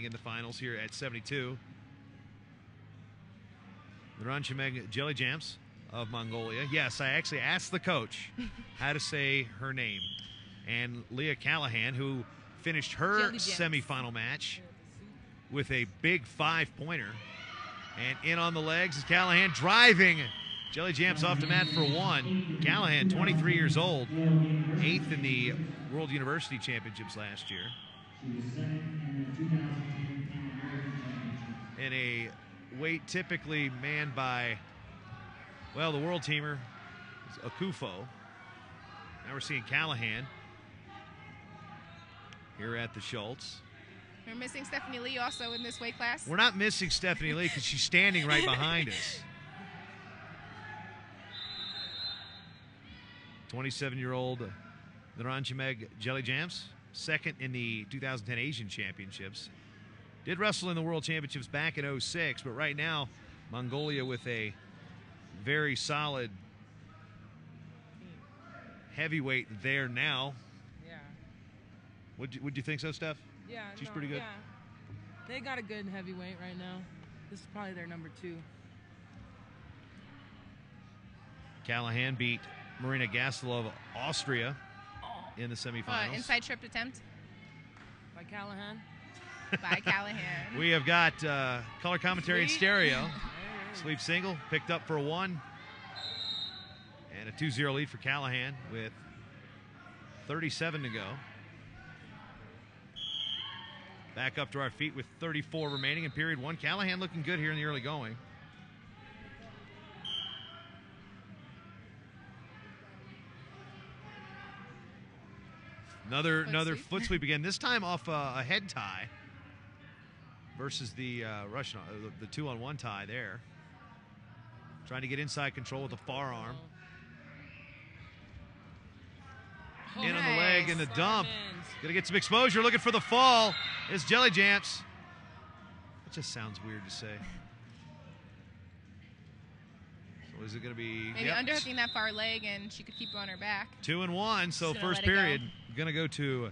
in the finals here at 72. Naranchimeg Gelegjamts of Mongolia. Yes, I actually asked the coach how to say her name. And Leah Callahan, who finished her semifinal match with a big 5-pointer. And in on the legs is Callahan driving Gelegjamts off the mat for one. Callahan, 23 years old, 8th in the World University Championships last year. In a weight typically manned by, well, the world teamer is Akufo. Now we're seeing Callahan here at the Schultz. We're missing Stephanie Lee also in this weight class. We're not missing Stephanie Lee because she's standing right behind us. 27-year-old Naranchimeg Gelegjamts, 2nd in the 2010 Asian Championships. Did wrestle in the World Championships back in 06, but right now, Mongolia with a very solid heavyweight there now. Yeah. Would you think so, Steph? Yeah. She's pretty good? Yeah. They got a good heavyweight right now. This is probably their number 2. Callahan beat Marina Gastel of Austria in the semifinals. Inside trip attempt. By Callahan. By Callahan. We have got color commentary in stereo. Sweep single, picked up for a 1. And a 2-0 lead for Callahan with 37 to go. Back up to our feet with 34 remaining in period 1. Callahan looking good here in the early going. Another foot sweep again, this time off a head tie versus the Russian, the 2-on-1 tie there. Trying to get inside control with the forearm. In on the leg and the dump. Gonna get some exposure, looking for the fall. It's Gelegjamts. It just sounds weird to say. So is it gonna be maybe underhooking that far leg and she could keep it on her back? 2-1, so first period gonna go to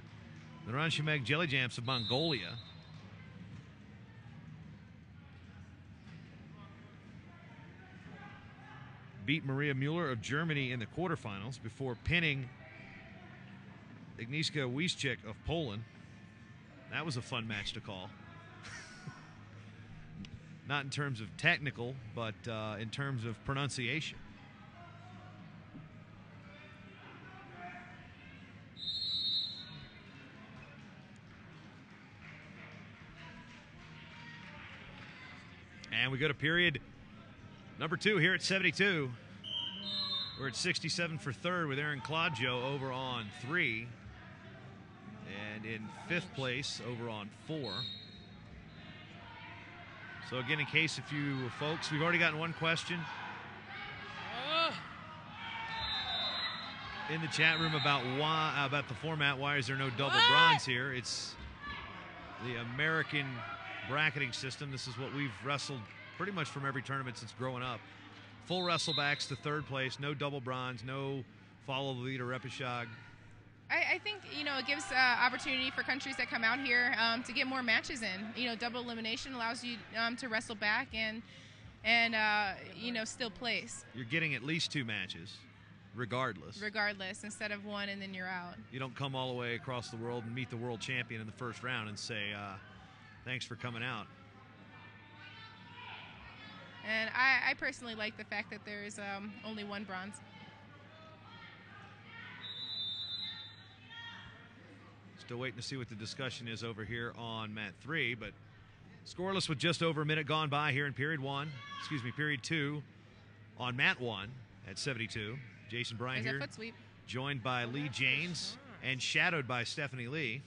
the Naranchimeg Gelegjamts of Mongolia. Beat Maria Mueller of Germany in the quarterfinals before pinning Agnieszka Wieszczyk of Poland. That was a fun match to call. Not in terms of technical, but in terms of pronunciation. And we go to period number 2 here at 72. We're at 67 for third with Aaron Claudio over on 3. And in 5th place over on 4. So again, in case a few folks, we've already gotten one question in the chat room about the format. Why is there no double bronze here? It's the American bracketing system. This is what we've wrestled pretty much from every tournament since growing up. Full wrestlebacks to 3rd place, no double bronze, no follow the lead or repechage. I think, it gives opportunity for countries that come out here to get more matches in. Double elimination allows you to wrestle back and still place. You're getting at least 2 matches, regardless. Regardless, instead of 1 and then you're out. You don't come all the way across the world and meet the world champion in the first round and say, thanks for coming out. And I personally like the fact that there's only 1 bronze. Still waiting to see what the discussion is over here on mat 3, but scoreless with just over a minute gone by here in period 2 on mat 1 at 72. Jason Bryant here, foot sweep. Joined by Lee Janes and shadowed by Stephanie Lee.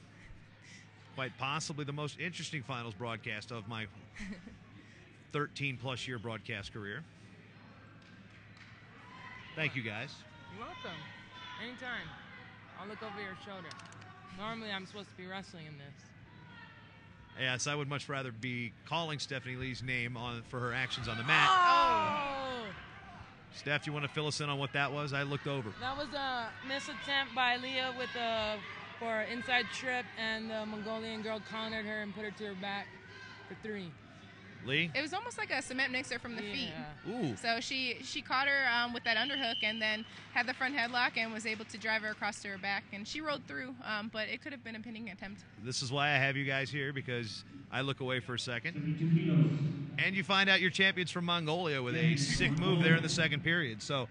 Quite possibly the most interesting finals broadcast of my 13-plus year broadcast career. Thank you, guys. You're welcome. Anytime. I'll look over your shoulder. Normally, I'm supposed to be wrestling in this. Yes, I would much rather be calling Stephanie Lee's name for her actions on the mat. Oh! Steph, you want to fill us in on what that was? I looked over. That was a miss attempt by Leah with a for an inside trip, and the Mongolian girl countered her and put her to her back for 3. Lee? It was almost like a cement mixer from the feet. Ooh. So she caught her with that underhook and then had the front headlock and was able to drive her across to her back. And she rolled through, but it could have been a pinning attempt. This is why I have you guys here, because I look away for a second. And you find out your champions from Mongolia with a sick move there in the second period. So